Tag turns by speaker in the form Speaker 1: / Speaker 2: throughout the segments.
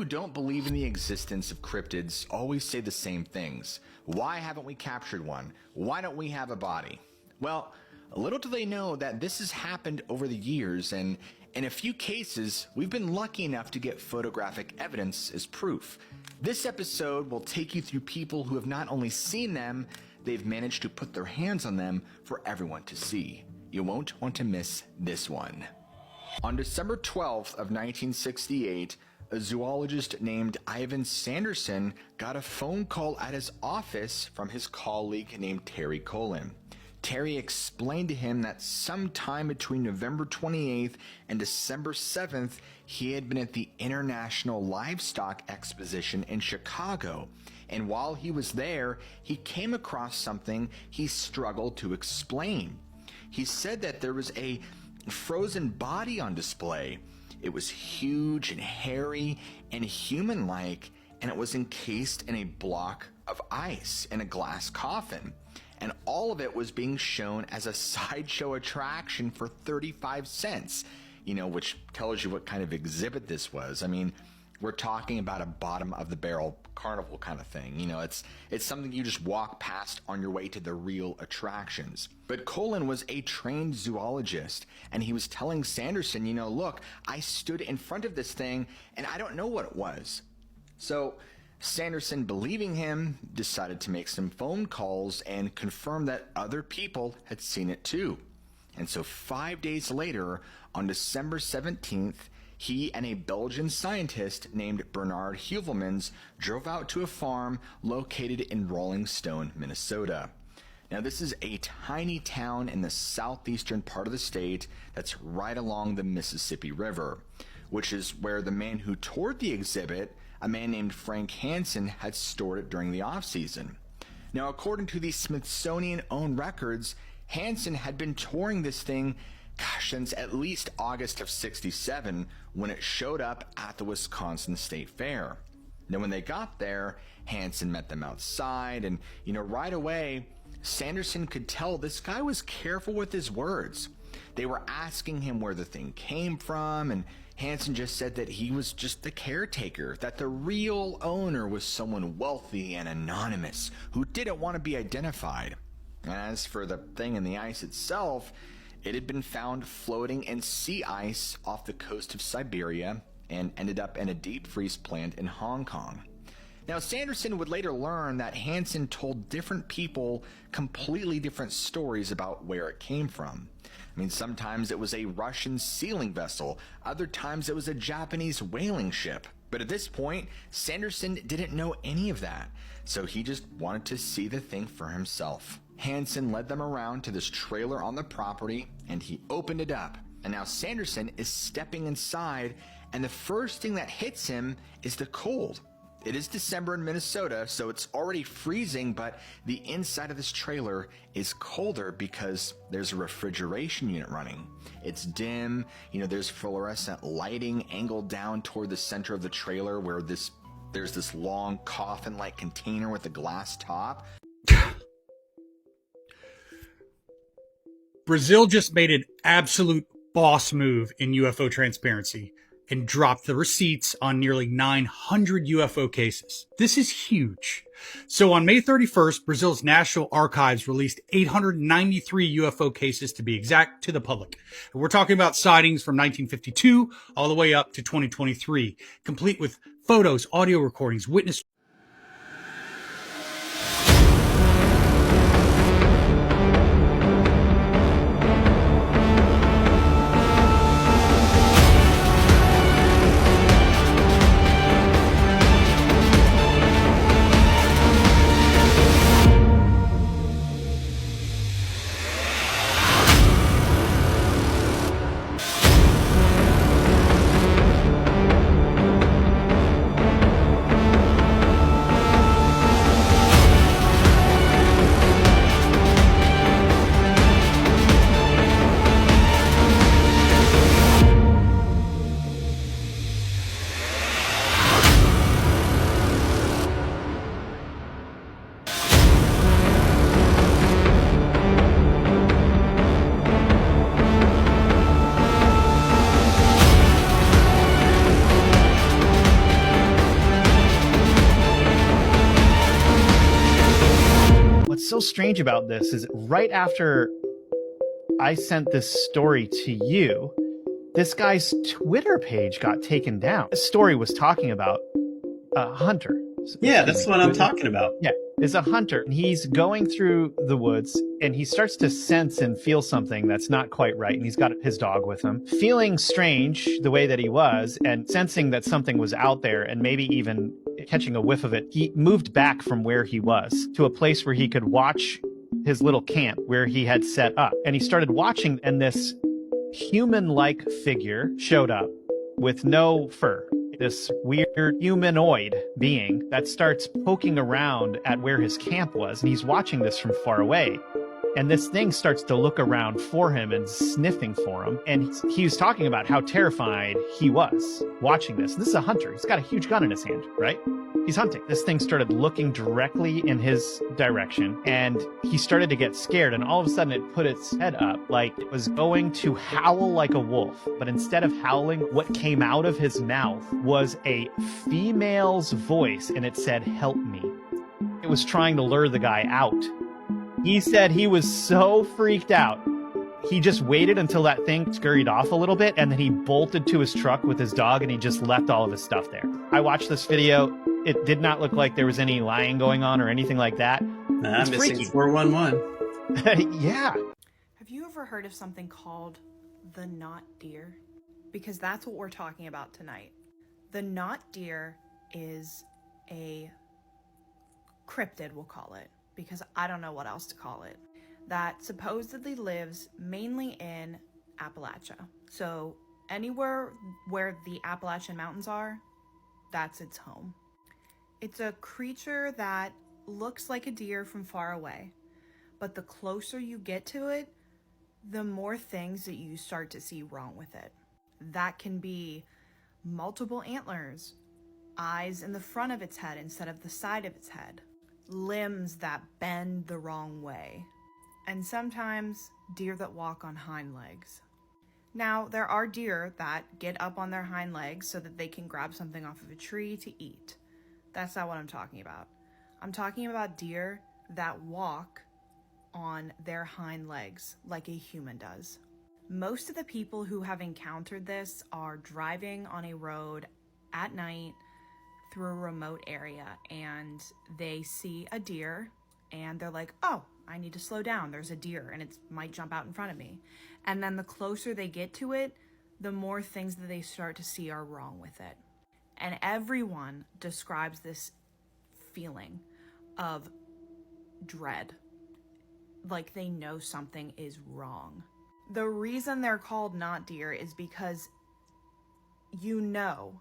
Speaker 1: who don't believe in the existence of cryptids always say the same things. Why haven't we captured one? Why don't we have a body? Well, little do they know that this has happened over the years, and in a few cases, we've been lucky enough to get photographic evidence as proof. This episode will take you through people who have not only seen them, they've managed to put their hands on them for everyone to see. You won't want to miss this one. On December 12th of 1968, a zoologist named Ivan Sanderson got a phone call at his office from his colleague named Terry Colin. Terry explained to him that sometime between November 28th and December 7th, he had been at the International Livestock Exposition in Chicago, and while he was there, he came across something he struggled to explain. He said that there was a frozen body on display. It was huge and hairy and human-like, and it was encased in a block of ice in a glass coffin. And all of it was being shown as a sideshow attraction for 35 cents, which tells you what kind of exhibit this was. I mean, we're talking about a bottom-of-the-barrel carnival kind of thing. It's something you just walk past on your way to the real attractions. But Colin was a trained zoologist, and he was telling Sanderson, look, I stood in front of this thing, and I don't know what it was. So Sanderson, believing him, decided to make some phone calls and confirm that other people had seen it too. And so 5 days later, on December 17th, he and a Belgian scientist named Bernard Heuvelmans drove out to a farm located in Rolling Stone, Minnesota. Now, this is a tiny town in the southeastern part of the state that's right along the Mississippi River, which is where the man who toured the exhibit, a man named Frank Hansen, had stored it during the off-season. Now, according to the Smithsonian-owned records, Hansen had been touring this thing since at least August of '67, when it showed up at the Wisconsin State Fair. Now, when they got there, Hansen met them outside, and, right away, Sanderson could tell this guy was careful with his words. They were asking him where the thing came from, and Hansen just said that he was just the caretaker, that the real owner was someone wealthy and anonymous who didn't want to be identified. As for the thing in the ice itself, it had been found floating in sea ice off the coast of Siberia and ended up in a deep freeze plant in Hong Kong. Now, Sanderson would later learn that Hansen told different people completely different stories about where it came from. I mean, sometimes it was a Russian sealing vessel, other times it was a Japanese whaling ship. But at this point, Sanderson didn't know any of that, so he just wanted to see the thing for himself. Hansen led them around to this trailer on the property, and he opened it up. And now Sanderson is stepping inside, and the first thing that hits him is the cold. It is December in Minnesota, so it's already freezing, but the inside of this trailer is colder because there's a refrigeration unit running. It's dim, there's fluorescent lighting angled down toward the center of the trailer where there's this long coffin-like container with a glass top.
Speaker 2: Brazil just made an absolute boss move in UFO transparency and dropped the receipts on nearly 900 UFO cases. This is huge. So on May 31st, Brazil's National Archives released 893 UFO cases, to be exact, to the public. And we're talking about sightings from 1952 all the way up to 2023, complete with photos, audio recordings, witness
Speaker 3: real strange about this is right after I sent this story to you, this guy's Twitter page got taken down. The story was talking about a hunter.
Speaker 4: Yeah, that's what I'm talking about.
Speaker 3: Yeah, is a hunter. And he's going through the woods and he starts to sense and feel something that's not quite right. And he's got his dog with him, feeling strange the way that he was and sensing that something was out there and maybe even catching a whiff of it. He moved back from where he was to a place where he could watch his little camp where he had set up. And he started watching, and this human-like figure showed up with no fur. This weird humanoid being that starts poking around at where his camp was, and he's watching this from far away. And this thing starts to look around for him and sniffing for him. And he was talking about how terrified he was watching this. This is a hunter. He's got a huge gun in his hand, right? He's hunting. This thing started looking directly in his direction, and he started to get scared, and all of a sudden it put its head up like it was going to howl like a wolf. But instead of howling, what came out of his mouth was a female's voice, and it said, "Help me." It was trying to lure the guy out. He said he was so freaked out. He just waited until that thing scurried off a little bit, and then he bolted to his truck with his dog, and he just left all of his stuff there. I watched this video. It did not look like there was any lying going on or anything like that.
Speaker 4: It's missing freaky. 411.
Speaker 3: Yeah.
Speaker 5: Have you ever heard of something called the not deer? Because that's what we're talking about tonight. The not deer is a cryptid, we'll call it, because I don't know what else to call it, that supposedly lives mainly in Appalachia. So anywhere where the Appalachian Mountains are, that's its home. It's a creature that looks like a deer from far away, but the closer you get to it, the more things that you start to see wrong with it. That can be multiple antlers, eyes in the front of its head instead of the side of its head, limbs that bend the wrong way, and sometimes deer that walk on hind legs. Now, there are deer that get up on their hind legs so that they can grab something off of a tree to eat. That's not what I'm talking about. I'm talking about deer that walk on their hind legs like a human does. Most of the people who have encountered this are driving on a road at night through a remote area, and they see a deer and they're like, oh, I need to slow down. There's a deer and it might jump out in front of me. And then the closer they get to it, the more things that they start to see are wrong with it. And everyone describes this feeling of dread, like they know something is wrong. The reason they're called not deer is because you know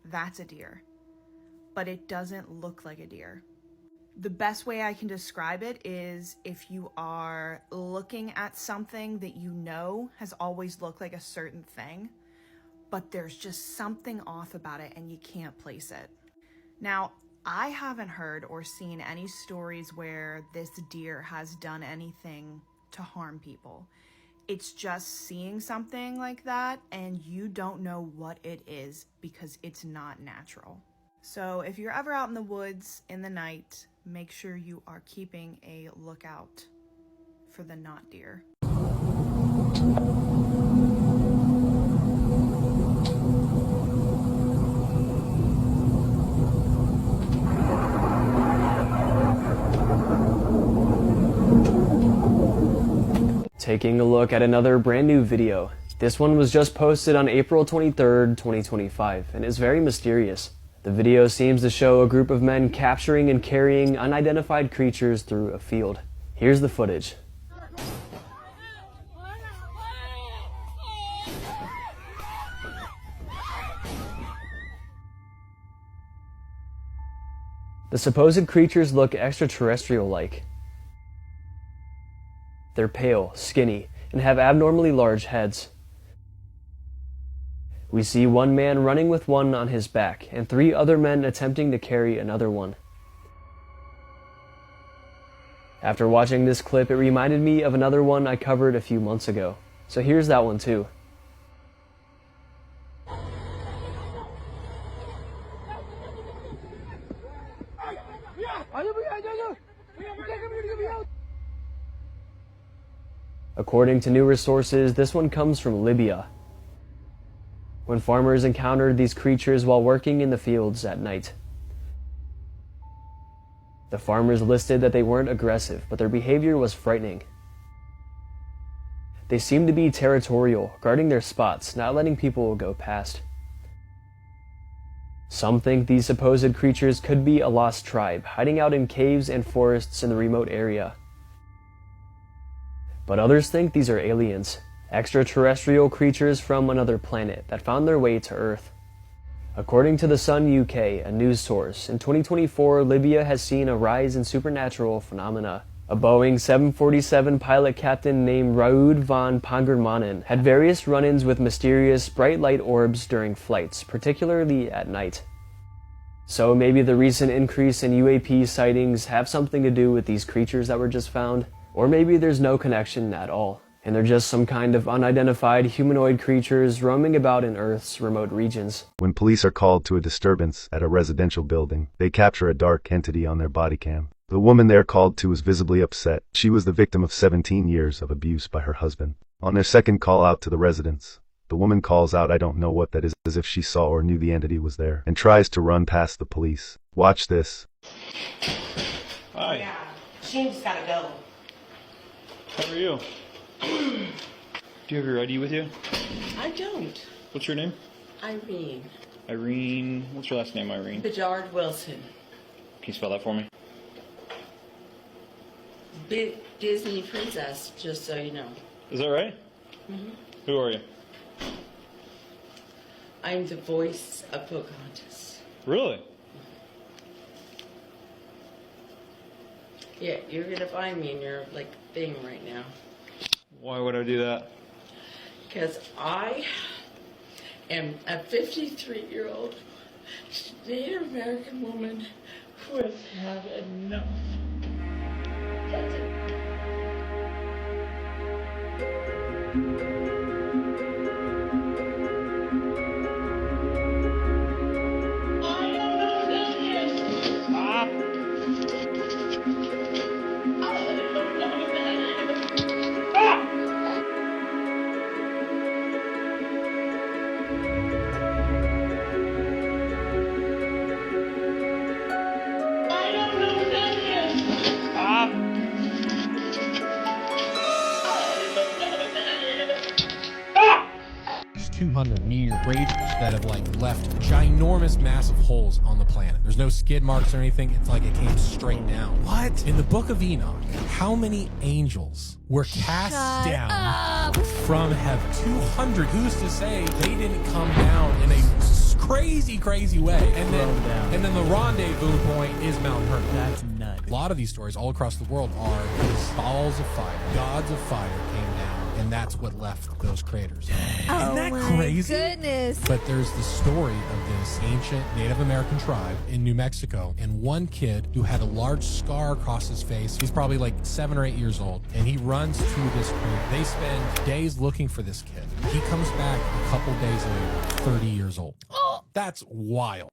Speaker 5: that's a deer, but it doesn't look like a deer. The best way I can describe it is if you are looking at something that you know has always looked like a certain thing, but there's just something off about it and you can't place it. Now, I haven't heard or seen any stories where this deer has done anything to harm people. It's just seeing something like that and you don't know what it is because it's not natural. So if you're ever out in the woods in the night, make sure you are keeping a lookout for the not deer.
Speaker 6: Taking a look at another brand new video. This one was just posted on April 23rd, 2025, and is very mysterious. The video seems to show a group of men capturing and carrying unidentified creatures through a field. Here's the footage. The supposed creatures look extraterrestrial-like. They're pale, skinny, and have abnormally large heads. We see one man running with one on his back, and 3 other men attempting to carry another one. After watching this clip, it reminded me of another one I covered a few months ago. So here's that one too. According to newer sources, this one comes from Libya, when farmers encountered these creatures while working in the fields at night. The farmers listed that they weren't aggressive, but their behavior was frightening. They seemed to be territorial, guarding their spots, not letting people go past. Some think these supposed creatures could be a lost tribe, hiding out in caves and forests in the remote area. But others think these are aliens, extraterrestrial creatures from another planet that found their way to Earth. According to The Sun UK, a news source, in 2024, Libya has seen a rise in supernatural phenomena. A Boeing 747 pilot captain named Raoud van Pangermannen had various run-ins with mysterious bright light orbs during flights, particularly at night. So maybe the recent increase in UAP sightings have something to do with these creatures that were just found? Or maybe there's no connection at all, and they're just some kind of unidentified humanoid creatures roaming about in Earth's remote regions.
Speaker 7: When police are called to a disturbance at a residential building, they capture a dark entity on their body cam. The woman they're called to is visibly upset. She was the victim of 17 years of abuse by her husband. On their second call out to the residents, the woman calls out, "I don't know what that is," as if she saw or knew the entity was there, and tries to run past the police. Watch this.
Speaker 8: Hi.
Speaker 9: Yeah, she just gotta go.
Speaker 8: How are you? Do you have your ID with you?
Speaker 9: I don't.
Speaker 8: What's your name?
Speaker 9: Irene.
Speaker 8: Irene. What's your last name, Irene?
Speaker 9: Bejard Wilson.
Speaker 8: Can you spell that for me?
Speaker 9: Big Disney princess, just so you know.
Speaker 8: Is that right?
Speaker 9: Mm-hmm.
Speaker 8: Who are you?
Speaker 9: I'm the voice of Pocahontas.
Speaker 8: Really?
Speaker 9: Yeah, you're gonna find me in your thing right now.
Speaker 8: Why would I do that?
Speaker 9: Because I am a 53-year-old Native American woman who has had enough. That's it.
Speaker 10: These 200-meter craters that have left ginormous, massive holes on the planet. There's no skid marks or anything. It's like it came straight down. What? In the Book of Enoch, how many angels were cast down from heaven? 200. Who's to say they didn't come down in a crazy way? And then the rendezvous point is Mount Hermon. That's nuts. A lot of these stories all across the world are balls of fire. Gods of fire came down, and that's what left those craters. Isn't that crazy?
Speaker 11: Goodness.
Speaker 10: But there's the story of this ancient Native American tribe in New Mexico, and one kid who had a large scar across his face. He's probably 7 or 8 years old, and he runs to this crater. They spend days looking for this kid. He comes back a couple days later, 30 years old. That's wild.